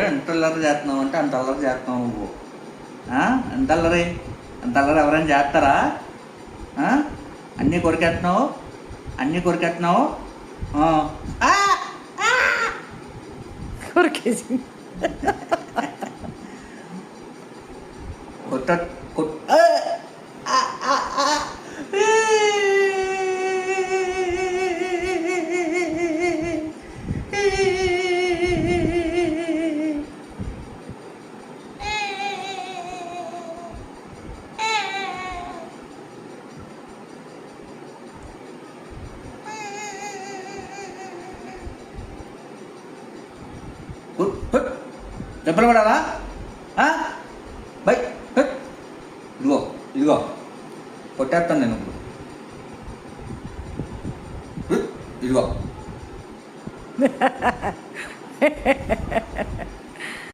ఎంత అల్లరి చేస్తున్నావు అంటే అంత అల్లరి చేస్తున్నావు నువ్వు. ఎంత అల్లరి, అంత అల్లరి ఎవరైనా చేస్తారా? అన్నీ కొరికేస్తున్నావు, అన్నీ కొరికేస్తున్నావు. కొరికేసి కొట్ట కొట్ దెబ్బలు పడాలా? బై ఇదిగో ఇదిగో కొట్టేస్తాను నేను ఇప్పుడు. ఇదిగో